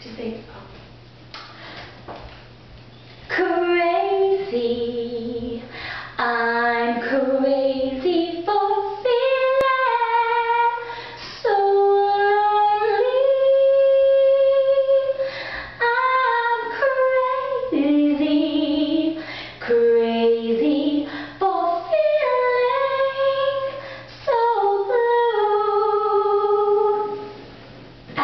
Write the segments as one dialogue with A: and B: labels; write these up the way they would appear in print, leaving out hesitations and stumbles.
A: to say crazy. I'm crazy for feeling so lonely. I'm crazy, crazy for feeling so blue. I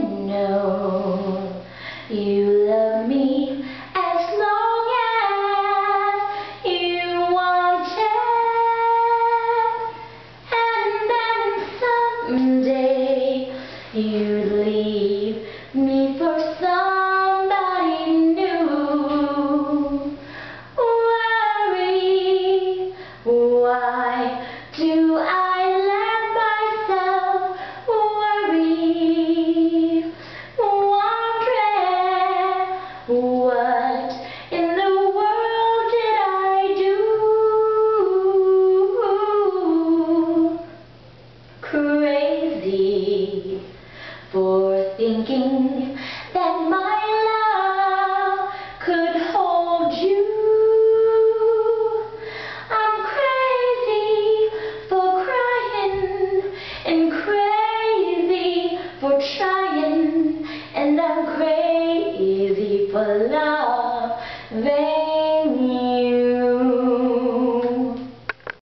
A: know you love me as long as you want it, and then someday you'd leave me for somebody new. Worry, why do I let myself worry? Wondering what in the world did I do? Crazy for thinking that my love could hold you. I'm crazy for crying and crazy for trying, and I'm crazy for love.